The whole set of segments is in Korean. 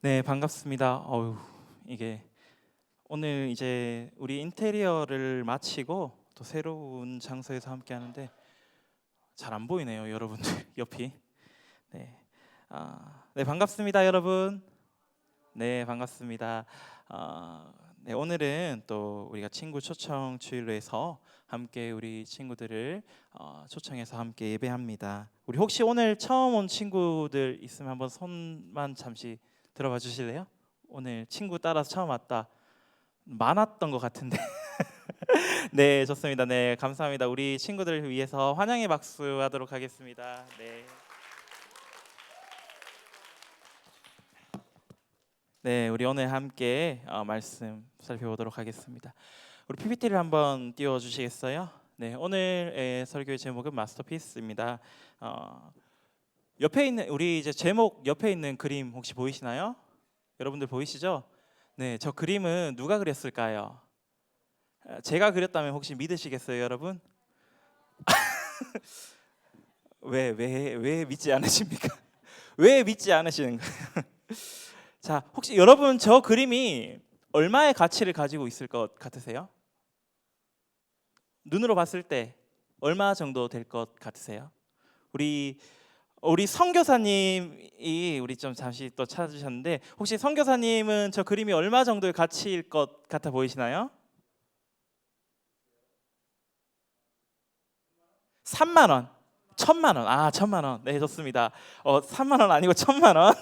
네, 반갑습니다. 이게 오늘 이제 우리 인테리어를 마치고 또 새로운 장소에서 함께 하는데 잘 안 보이네요, 여러분들 옆이. 네, 네, 반갑습니다, 여러분. 네, 반갑습니다. 네, 오늘은 또 우리가 친구 초청 주일로 해서 함께 우리 친구들을 초청해서 함께 예배합니다. 우리 혹시 오늘 처음 온 친구들 있으면 한번 손만 잠시 들어봐 주실래요? 오늘 친구 따라서 처음 왔다. 많았던 것 같은데. 네, 좋습니다. 네, 감사합니다. 우리 친구들을 위해서 환영의 박수 하도록 하겠습니다. 네. 네, 우리 오늘 함께 말씀 살펴보도록 하겠습니다. 우리 PPT를 한번 띄워 주시겠어요? 네, 오늘의 설교의 제목은 마스터피스입니다. 옆에 있는 우리 이제 제목 옆에 있는 그림 혹시 보이시나요? 여러분들 보이시죠? 네, 저 그림은 누가 그렸을까요? 제가 그렸다면 혹시 믿으시겠어요, 여러분? 왜 믿지 않으십니까? 왜 믿지 않으시는가요? 자, 혹시 여러분 저 그림이 얼마의 가치를 가지고 있을 것 같으세요? 눈으로 봤을 때 얼마 정도 될 것 같으세요? 우리 선교사님이 우리 좀 잠시 또 찾아주셨는데 혹시 선교사님은 저 그림이 얼마 정도의 가치일 것 같아 보이시나요? 3만 원, 1,000만 원. 1,000만 원. 네, 좋습니다. 3만 원 아니고 1,000만 원.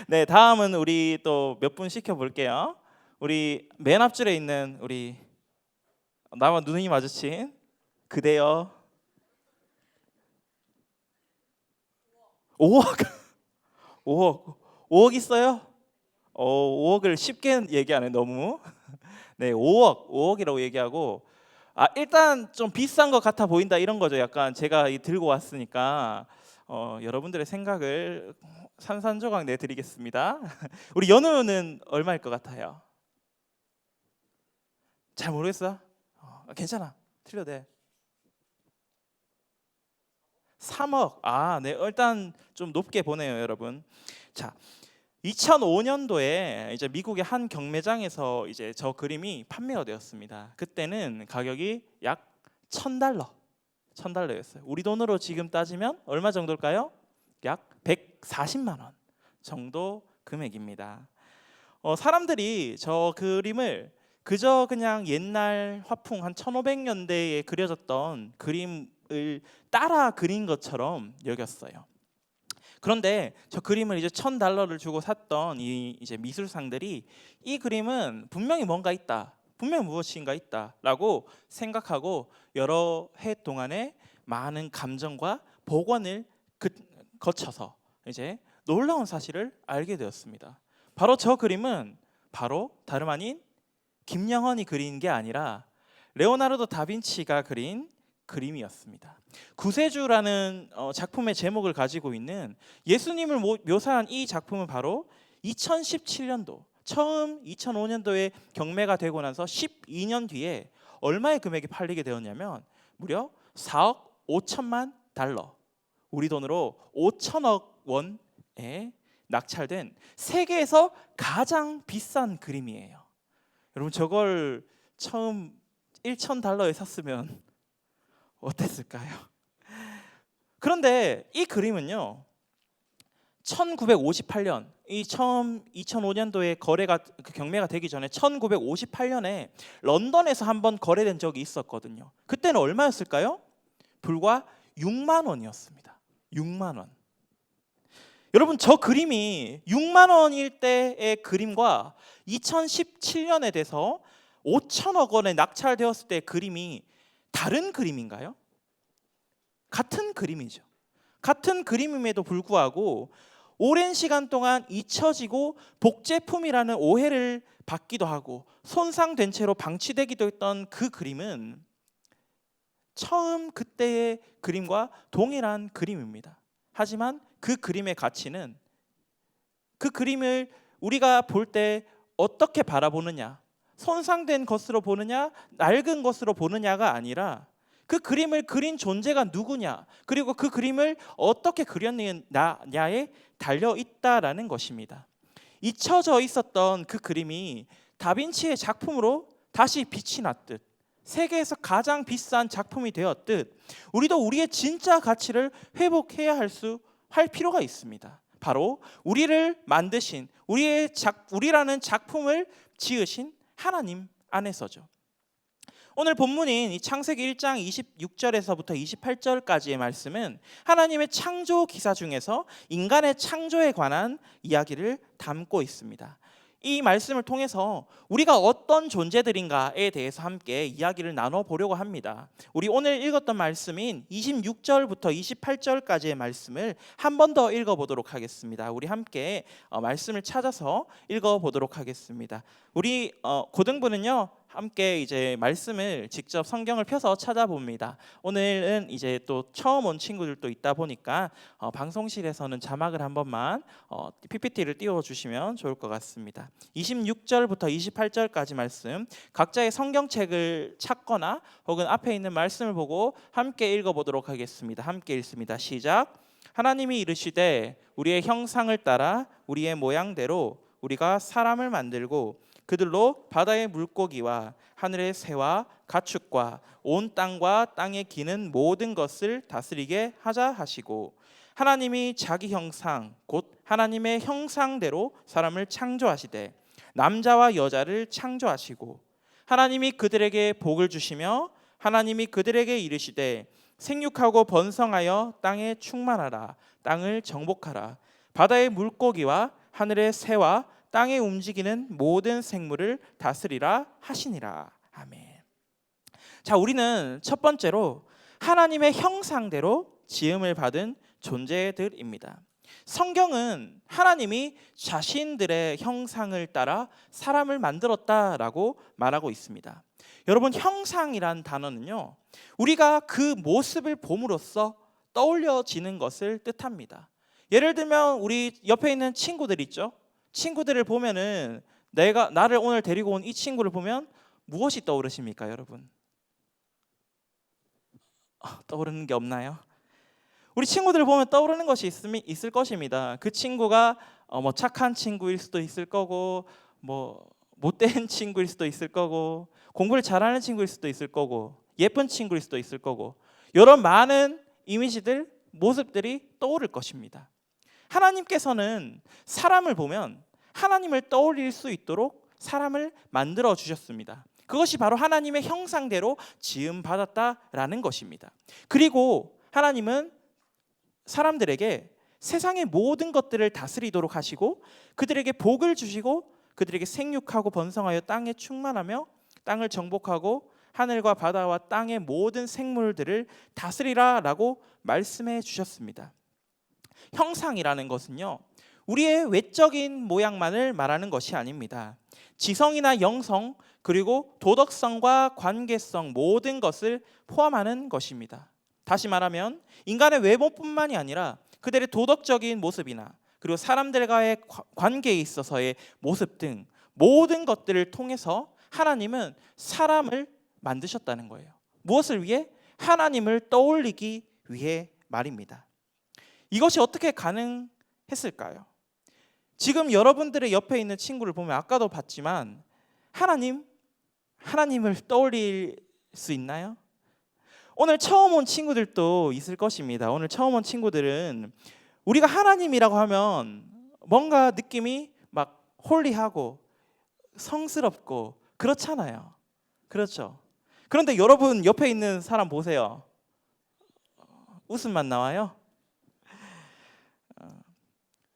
네, 다음은 우리 또 몇 분 시켜 볼게요. 우리 맨 앞줄에 있는 우리 나와 눈이 마주친 그대여. 5억. 5억. 5억 있어요? 5억을 쉽게 얘기하네 너무. 네, 5억이라고 얘기하고 일단 좀 비싼 것 같아 보인다 이런 거죠. 약간 제가 들고 왔으니까 여러분들의 생각을 산산조각 내드리겠습니다. 우리 연우는 얼마일 것 같아요? 잘 모르겠어? 괜찮아. 틀려도 돼. 3억. 네. 일단 좀 높게 보네요, 여러분. 자, 2005년도에 이제 미국의 한 경매장에서 이제 저 그림이 판매가 되었습니다. 그때는 가격이 약 1,000달러. 1,000달러였어요. 우리 돈으로 지금 따지면 얼마 정도일까요? 약 140만 원 정도 금액입니다. 사람들이 저 그림을 그저 그냥 옛날 화풍 한 1500년대에 그려졌던 그림을 따라 그린 것처럼 여겼어요. 그런데 저 그림을 이제 1,000달러를 주고 샀던 이 이제 미술상들이 이 그림은 분명히 뭔가 있다. 분명히 무엇인가 있다라고 생각하고 여러 해 동안에 많은 감정과 복원을 거쳐서 이제 놀라운 사실을 알게 되었습니다. 바로 저 그림은 바로 다름 아닌 김영헌이 그린 게 아니라 레오나르도 다빈치가 그린 그림이었습니다. 구세주라는 작품의 제목을 가지고 있는 예수님을 묘사한 이 작품은 바로 2017년도 처음 2005년도에 경매가 되고 나서 12년 뒤에 얼마의 금액이 팔리게 되었냐면 무려 4억 5천만 달러, 우리 돈으로 5천억 원에 낙찰된 세계에서 가장 비싼 그림이에요. 여러분 저걸 처음 1,000달러에 샀으면 어땠을까요? 그런데 이 그림은요 1958년 이 처음 2005년도에 경매가 되기 전에 1958년에 런던에서 한번 거래된 적이 있었거든요. 그때는 얼마였을까요? 불과 6만 원이었습니다. 6만 원. 여러분 저 그림이 6만 원일 때의 그림과 2017년에 돼서 5천억 원에 낙찰되었을 때 그림이 다른 그림인가요? 같은 그림이죠. 같은 그림임에도 불구하고 오랜 시간 동안 잊혀지고 복제품이라는 오해를 받기도 하고 손상된 채로 방치되기도 했던 그 그림은 처음 그때의 그림과 동일한 그림입니다. 하지만 그 그림의 가치는 그 그림을 우리가 볼 때 어떻게 바라보느냐, 손상된 것으로 보느냐, 낡은 것으로 보느냐가 아니라 그 그림을 그린 존재가 누구냐, 그리고 그 그림을 어떻게 그렸느냐에 달려 있다라는 것입니다. 잊혀져 있었던 그 그림이 다빈치의 작품으로 다시 빛이 났듯, 세계에서 가장 비싼 작품이 되었듯, 우리도 우리의 진짜 가치를 회복해야 할 필요가 있습니다. 바로 우리를 만드신, 우리라는 작품을 지으신 하나님 안에서죠. 오늘 본문인 이 창세기 1장 26절에서부터 28절까지의 말씀은 하나님의 창조 기사 중에서 인간의 창조에 관한 이야기를 담고 있습니다. 이 말씀을 통해서 우리가 어떤 존재들인가에 대해서 함께 이야기를 나눠보려고 합니다. 우리 오늘 읽었던 말씀인 26절부터 28절까지의 말씀을 한 번 더 읽어보도록 하겠습니다. 우리 함께 말씀을 찾아서 읽어보도록 하겠습니다. 우리 고등부는요, 함께 이제 말씀을 직접 성경을 펴서 찾아봅니다. 오늘은 이제 또 처음 온 친구들도 있다 보니까 방송실에서는 자막을 한 번만 PPT를 띄워주시면 좋을 것 같습니다. 26절부터 28절까지 말씀, 각자의 성경책을 찾거나 혹은 앞에 있는 말씀을 보고 함께 읽어보도록 하겠습니다. 함께 읽습니다. 시작. 하나님이 이르시되 우리의 형상을 따라 우리의 모양대로 우리가 사람을 만들고 그들로 바다의 물고기와 하늘의 새와 가축과 온 땅과 땅에 기는 모든 것을 다스리게 하자 하시고, 하나님이 자기 형상 곧 하나님의 형상대로 사람을 창조하시되 남자와 여자를 창조하시고, 하나님이 그들에게 복을 주시며 하나님이 그들에게 이르시되 생육하고 번성하여 땅에 충만하라, 땅을 정복하라, 바다의 물고기와 하늘의 새와 땅에 움직이는 모든 생물을 다스리라 하시니라. 아멘. 자, 우리는 첫 번째로 하나님의 형상대로 지음을 받은 존재들입니다. 성경은 하나님이 자신들의 형상을 따라 사람을 만들었다라고 말하고 있습니다. 여러분, 형상이란 단어는요, 우리가 그 모습을 봄으로써 떠올려지는 것을 뜻합니다. 예를 들면 우리 옆에 있는 친구들 있죠? 친구들을 보면은 나를 오늘 데리고 온 이 친구를 보면 무엇이 떠오르십니까, 여러분? 떠오르는 게 없나요? 우리 친구들을 보면 떠오르는 것이 있을 것입니다. 그 친구가 뭐 착한 친구일 수도 있을 거고, 뭐 못된 친구일 수도 있을 거고, 공부를 잘하는 친구일 수도 있을 거고, 예쁜 친구일 수도 있을 거고, 이런 많은 이미지들, 모습들이 떠오를 것입니다. 하나님께서는 사람을 보면 하나님을 떠올릴 수 있도록 사람을 만들어 주셨습니다. 그것이 바로 하나님의 형상대로 지음 받았다라는 것입니다. 그리고 하나님은 사람들에게 세상의 모든 것들을 다스리도록 하시고 그들에게 복을 주시고 그들에게 생육하고 번성하여 땅에 충만하며 땅을 정복하고 하늘과 바다와 땅의 모든 생물들을 다스리라라고 말씀해 주셨습니다. 형상이라는 것은요, 우리의 외적인 모양만을 말하는 것이 아닙니다. 지성이나 영성, 그리고 도덕성과 관계성, 모든 것을 포함하는 것입니다. 다시 말하면 인간의 외모뿐만이 아니라 그들의 도덕적인 모습이나 그리고 사람들과의 관계에 있어서의 모습 등 모든 것들을 통해서 하나님은 사람을 만드셨다는 거예요. 무엇을 위해? 하나님을 떠올리기 위해 말입니다. 이것이 어떻게 가능했을까요? 지금 여러분들의 옆에 있는 친구를 보면 아까도 봤지만 하나님을 떠올릴 수 있나요? 오늘 처음 온 친구들도 있을 것입니다. 오늘 처음 온 친구들은 우리가 하나님이라고 하면 뭔가 느낌이 막 홀리하고 성스럽고 그렇잖아요. 그렇죠? 그런데 여러분 옆에 있는 사람 보세요. 웃음만 나와요.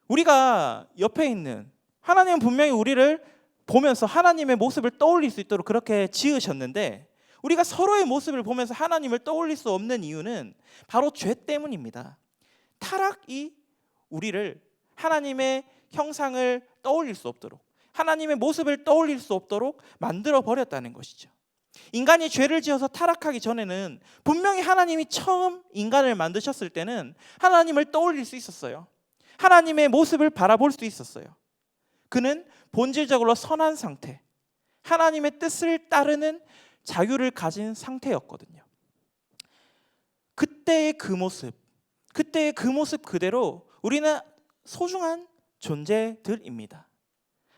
우리가 옆에 있는 하나님은 분명히 우리를 보면서 하나님의 모습을 떠올릴 수 있도록 그렇게 지으셨는데 우리가 서로의 모습을 보면서 하나님을 떠올릴 수 없는 이유는 바로 죄 때문입니다. 타락이 우리를 하나님의 형상을 떠올릴 수 없도록, 하나님의 모습을 떠올릴 수 없도록 만들어 버렸다는 것이죠. 인간이 죄를 지어서 타락하기 전에는 분명히 하나님이 처음 인간을 만드셨을 때는 하나님을 떠올릴 수 있었어요. 하나님의 모습을 바라볼 수 있었어요. 그는 본질적으로 선한 상태, 하나님의 뜻을 따르는 자유를 가진 상태였거든요. 그때의 그 모습 그대로 우리는 소중한 존재들입니다.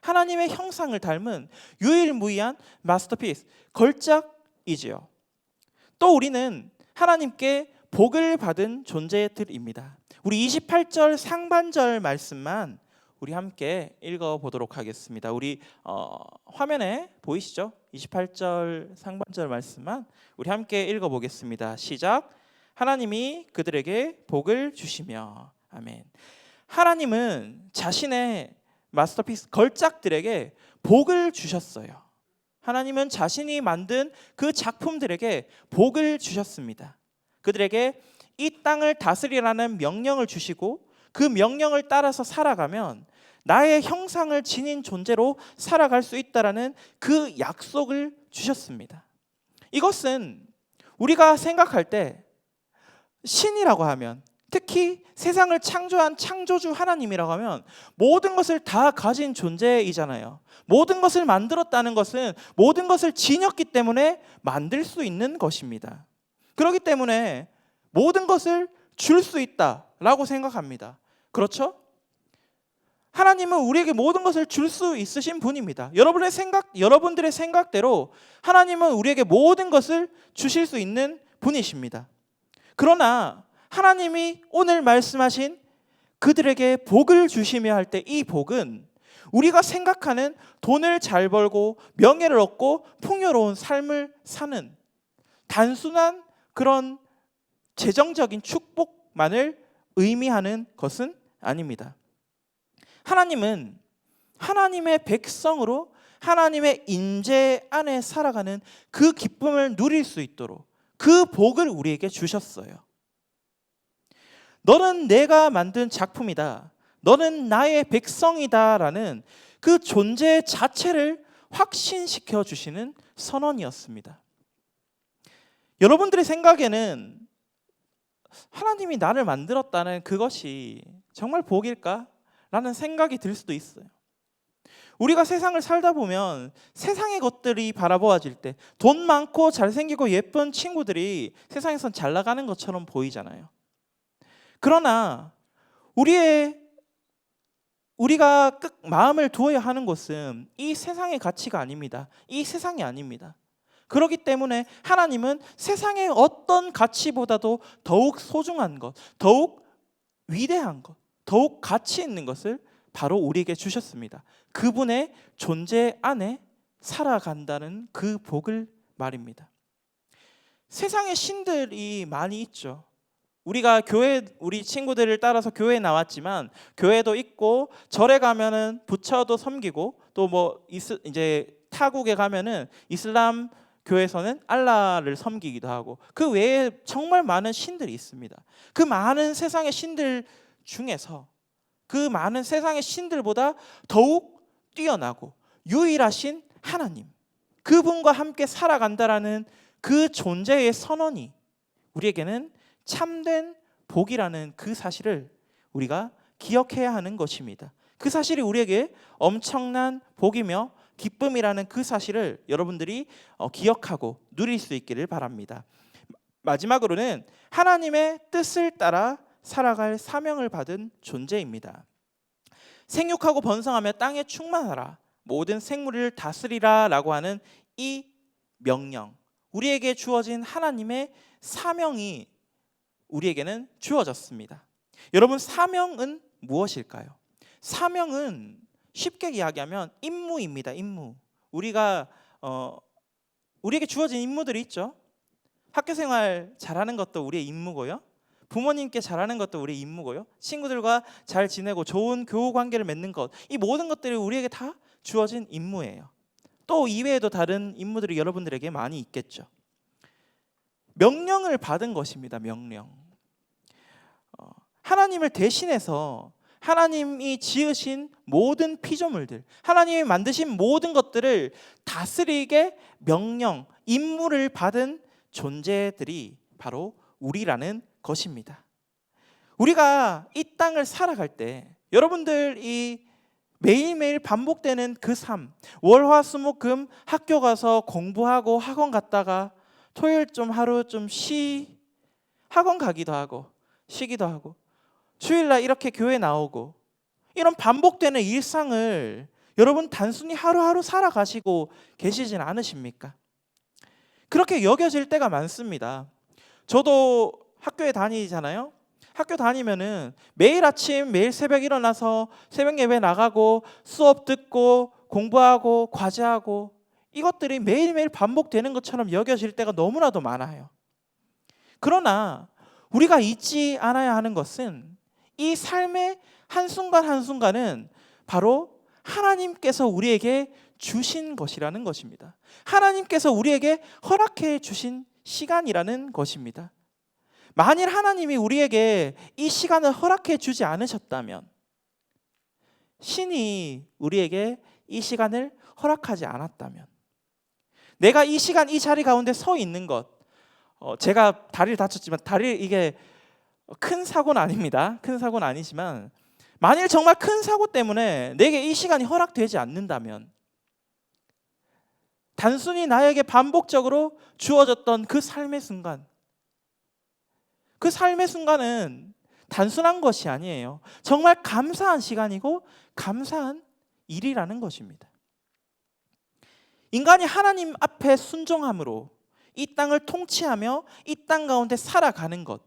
하나님의 형상을 닮은 유일무이한 마스터피스, 걸작이지요. 또 우리는 하나님께 복을 받은 존재들입니다. 우리 28절 상반절 말씀만 우리 함께 읽어보도록 하겠습니다. 우리 화면에 보이시죠? 28절 상반절 말씀만 우리 함께 읽어보겠습니다. 시작. 하나님이 그들에게 복을 주시며. 아멘. 하나님은 자신의 마스터피스 걸작들에게 복을 주셨어요. 하나님은 자신이 만든 그 작품들에게 복을 주셨습니다. 그들에게 이 땅을 다스리라는 명령을 주시고 그 명령을 따라서 살아가면 나의 형상을 지닌 존재로 살아갈 수 있다라는 그 약속을 주셨습니다. 이것은 우리가 생각할 때 신이라고 하면, 특히 세상을 창조한 창조주 하나님이라고 하면 모든 것을 다 가진 존재이잖아요. 모든 것을 만들었다는 것은 모든 것을 지녔기 때문에 만들 수 있는 것입니다. 그렇기 때문에 모든 것을 줄 수 있다라고 생각합니다. 그렇죠? 하나님은 우리에게 모든 것을 줄 수 있으신 분입니다. 여러분들의 생각대로 하나님은 우리에게 모든 것을 주실 수 있는 분이십니다. 그러나 하나님이 오늘 말씀하신 그들에게 복을 주시며 할 때 이 복은 우리가 생각하는 돈을 잘 벌고 명예를 얻고 풍요로운 삶을 사는 단순한 그런 재정적인 축복만을 의미하는 것은 아닙니다. 하나님은 하나님의 백성으로 하나님의 인재 안에 살아가는 그 기쁨을 누릴 수 있도록 그 복을 우리에게 주셨어요. 너는 내가 만든 작품이다. 너는 나의 백성이다라는 그 존재 자체를 확신시켜 주시는 선언이었습니다. 여러분들의 생각에는 하나님이 나를 만들었다는 그것이 정말 복일까? 라는 생각이 들 수도 있어요. 우리가 세상을 살다 보면 세상의 것들이 바라보아질 때 돈 많고 잘생기고 예쁜 친구들이 세상에선 잘 나가는 것처럼 보이잖아요. 그러나 우리가 마음을 두어야 하는 것은 이 세상의 가치가 아닙니다. 이 세상이 아닙니다. 그렇기 때문에 하나님은 세상의 어떤 가치보다도 더욱 소중한 것, 더욱 위대한 것, 더욱 가치 있는 것을 바로 우리에게 주셨습니다. 그분의 존재 안에 살아간다는 그 복을 말입니다. 세상에 신들이 많이 있죠. 우리가 우리 친구들을 따라서 교회에 나왔지만 교회도 있고 절에 가면은 부처도 섬기고 또 뭐 이제 타국에 가면은 이슬람 교회에서는 알라를 섬기기도 하고 그 외에 정말 많은 신들이 있습니다. 그 많은 세상의 신들 중에서 그 많은 세상의 신들보다 더욱 뛰어나고 유일하신 하나님, 그분과 함께 살아간다라는 그 존재의 선언이 우리에게는 참된 복이라는 그 사실을 우리가 기억해야 하는 것입니다. 그 사실이 우리에게 엄청난 복이며 기쁨이라는 그 사실을 여러분들이 기억하고 누릴 수 있기를 바랍니다. 마지막으로는 하나님의 뜻을 따라 살아갈 사명을 받은 존재입니다. 생육하고 번성하며 땅에 충만하라, 모든 생물을 다스리라 라고 하는 이 명령, 우리에게 주어진 하나님의 사명이 우리에게는 주어졌습니다. 여러분, 사명은 무엇일까요? 사명은 쉽게 이야기하면 임무입니다. 임무. 우리에게 주어진 임무들이 있죠. 학교생활 잘하는 것도 우리의 임무고요. 부모님께 잘하는 것도 우리의 임무고요. 친구들과 잘 지내고 좋은 교우 관계를 맺는 것, 이 모든 것들이 우리에게 다 주어진 임무예요. 또 이외에도 다른 임무들이 여러분들에게 많이 있겠죠. 명령을 받은 것입니다. 명령. 하나님을 대신해서 하나님이 지으신 모든 피조물들, 하나님이 만드신 모든 것들을 다스리게 명령, 임무를 받은 존재들이 바로 우리라는 것입니다. 우리가 이 땅을 살아갈 때 여러분들이 매일매일 반복되는 그 삶, 월화수목금 학교 가서 공부하고 학원 갔다가 토요일 좀 하루 좀 학원 가기도 하고 쉬기도 하고 주일날 이렇게 교회 나오고 이런 반복되는 일상을 여러분 단순히 하루하루 살아가시고 계시진 않으십니까? 그렇게 여겨질 때가 많습니다. 저도 학교에 다니잖아요. 학교 다니면은 매일 아침 매일 새벽 일어나서 새벽 예배 나가고 수업 듣고 공부하고 과제하고 이것들이 매일매일 반복되는 것처럼 여겨질 때가 너무나도 많아요. 그러나 우리가 잊지 않아야 하는 것은 이 삶의 한순간 한순간은 바로 하나님께서 우리에게 주신 것이라는 것입니다. 하나님께서 우리에게 허락해 주신 시간이라는 것입니다. 만일 하나님이 우리에게 이 시간을 허락해 주지 않으셨다면, 신이 우리에게 이 시간을 허락하지 않았다면, 내가 이 시간 이 자리 가운데 서 있는 것, 제가 다리를 다쳤지만 이게 큰 사고는 아닙니다. 큰 사고는 아니지만 만일 정말 큰 사고 때문에 내게 이 시간이 허락되지 않는다면, 단순히 나에게 반복적으로 주어졌던 그 삶의 순간, 그 삶의 순간은 단순한 것이 아니에요. 정말 감사한 시간이고 감사한 일이라는 것입니다. 인간이 하나님 앞에 순종함으로 이 땅을 통치하며 이 땅 가운데 살아가는 것,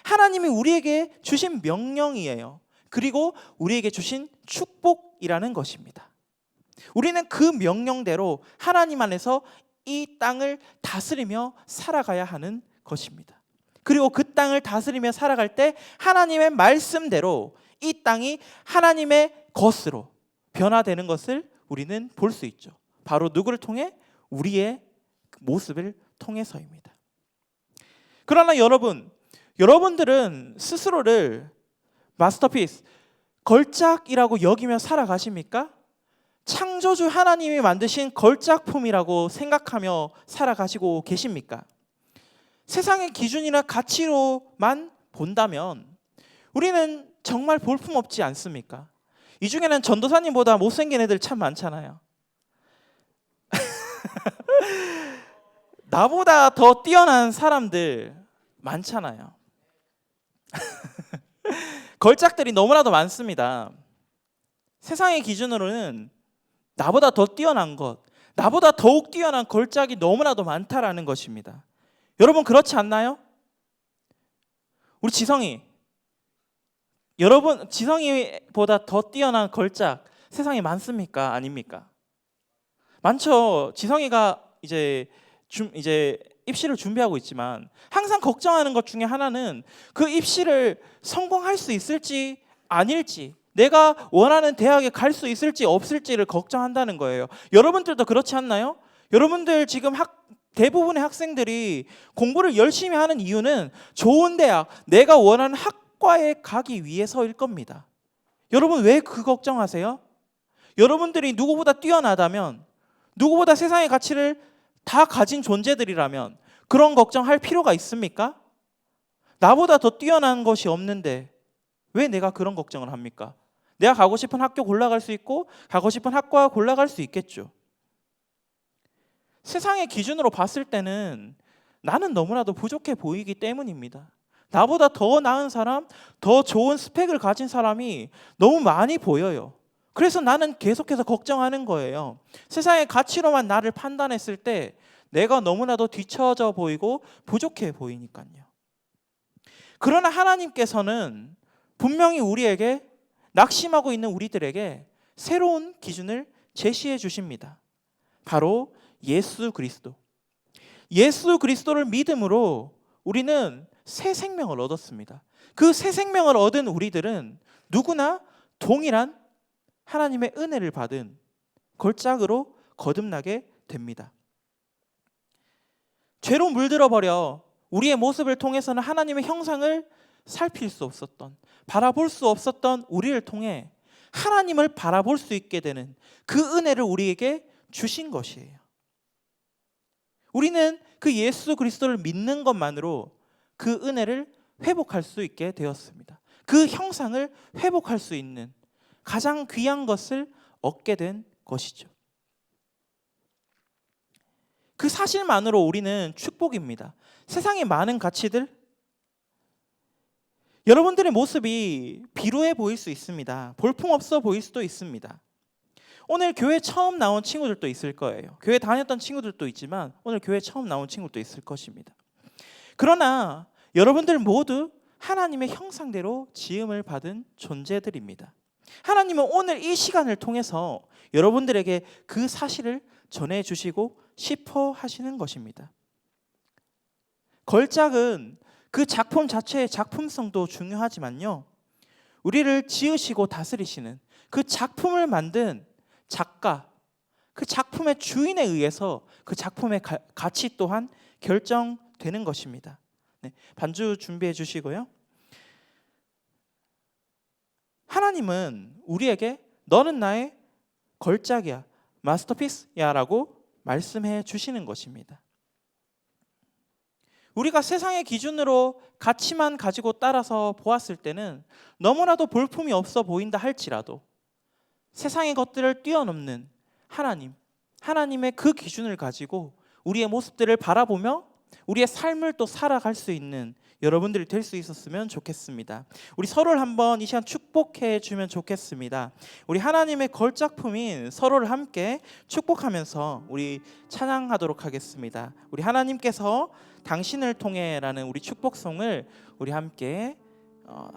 하나님이 우리에게 주신 명령이에요. 그리고 우리에게 주신 축복이라는 것입니다. 우리는 그 명령대로 하나님 안에서 이 땅을 다스리며 살아가야 하는 것입니다. 그리고 그 땅을 다스리며 살아갈 때 하나님의 말씀대로 이 땅이 하나님의 것으로 변화되는 것을 우리는 볼 수 있죠. 바로 누구를 통해? 우리의 모습을 통해서입니다. 그러나 여러분들은 스스로를 마스터피스, 걸작이라고 여기며 살아가십니까? 창조주 하나님이 만드신 걸작품이라고 생각하며 살아가시고 계십니까? 세상의 기준이나 가치로만 본다면 우리는 정말 볼품없지 않습니까? 이 중에는 전도사님보다 못생긴 애들 참 많잖아요. 나보다 더 뛰어난 사람들 많잖아요. 걸작들이 너무나도 많습니다. 세상의 기준으로는 나보다 더 뛰어난 것, 나보다 더욱 뛰어난 걸작이 너무나도 많다라는 것입니다. 여러분 그렇지 않나요? 우리 지성이보다 더 뛰어난 걸작 세상에 많습니까? 아닙니까? 많죠. 지성이가 이제 입시를 준비하고 있지만 항상 걱정하는 것 중에 하나는 그 입시를 성공할 수 있을지 아닐지, 내가 원하는 대학에 갈 수 있을지 없을지를 걱정한다는 거예요. 여러분들도 그렇지 않나요? 여러분들 지금 대부분의 학생들이 공부를 열심히 하는 이유는 좋은 대학, 내가 원하는 학과에 가기 위해서일 겁니다. 여러분 왜 그 걱정하세요? 여러분들이 누구보다 뛰어나다면, 누구보다 세상의 가치를 다 가진 존재들이라면 그런 걱정할 필요가 있습니까? 나보다 더 뛰어난 것이 없는데 왜 내가 그런 걱정을 합니까? 내가 가고 싶은 학교 골라갈 수 있고 가고 싶은 학과 골라갈 수 있겠죠. 세상의 기준으로 봤을 때는 나는 너무나도 부족해 보이기 때문입니다. 나보다 더 나은 사람, 더 좋은 스펙을 가진 사람이 너무 많이 보여요. 그래서 나는 계속해서 걱정하는 거예요. 세상의 가치로만 나를 판단했을 때 내가 너무나도 뒤처져 보이고 부족해 보이니까요. 그러나 하나님께서는 분명히 우리에게, 낙심하고 있는 우리들에게 새로운 기준을 제시해 주십니다. 바로 예수 그리스도. 예수 그리스도를 믿음으로 우리는 새 생명을 얻었습니다. 그 새 생명을 얻은 우리들은 누구나 동일한 하나님의 은혜를 받은 걸작으로 거듭나게 됩니다. 죄로 물들어 버려 우리의 모습을 통해서는 하나님의 형상을 살필 수 없었던, 바라볼 수 없었던 우리를 통해 하나님을 바라볼 수 있게 되는 그 은혜를 우리에게 주신 것이에요. 우리는 그 예수 그리스도를 믿는 것만으로 그 은혜를 회복할 수 있게 되었습니다. 그 형상을 회복할 수 있는 가장 귀한 것을 얻게 된 것이죠. 그 사실만으로 우리는 축복입니다. 세상의 많은 가치들, 여러분들의 모습이 비루해 보일 수 있습니다. 볼품없어 보일 수도 있습니다. 오늘 교회 처음 나온 친구들도 있을 거예요. 교회 다녔던 친구들도 있지만 오늘 교회 처음 나온 친구도 있을 것입니다. 그러나 여러분들 모두 하나님의 형상대로 지음을 받은 존재들입니다. 하나님은 오늘 이 시간을 통해서 여러분들에게 그 사실을 전해주시고 싶어 하시는 것입니다. 걸작은 그 작품 자체의 작품성도 중요하지만요, 우리를 지으시고 다스리시는 그 작품을 만든 작가, 그 작품의 주인에 의해서 그 작품의 가치 또한 결정되는 것입니다. 네, 반주 준비해 주시고요. 하나님은 우리에게 너는 나의 걸작이야, 마스터피스야 라고 말씀해 주시는 것입니다. 우리가 세상의 기준으로 가치만 가지고 따라서 보았을 때는 너무나도 볼품이 없어 보인다 할지라도 세상의 것들을 뛰어넘는 하나님의 그 기준을 가지고 우리의 모습들을 바라보며 우리의 삶을 또 살아갈 수 있는 여러분들이 될 수 있었으면 좋겠습니다. 우리 서로를 한번 이 시간 축복해 주면 좋겠습니다. 우리 하나님의 걸작품인 서로를 함께 축복하면서 우리 찬양하도록 하겠습니다. 우리 하나님께서 당신을 통해라는 우리 축복송을 우리 함께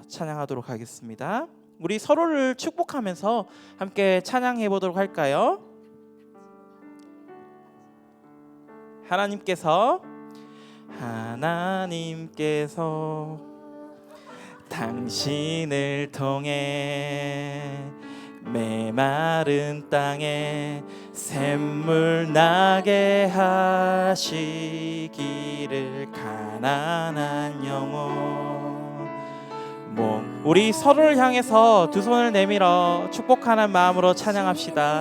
찬양하도록 하겠습니다. 우리 서로를 축복하면서 함께 찬양해 보도록 할까요? 하나님께서 당신을 통해 메마른 땅에 샘물 나게 하시기를 가난한 영혼 우리 서로를 향해서 두 손을 내밀어 축복하는 마음으로 찬양합시다.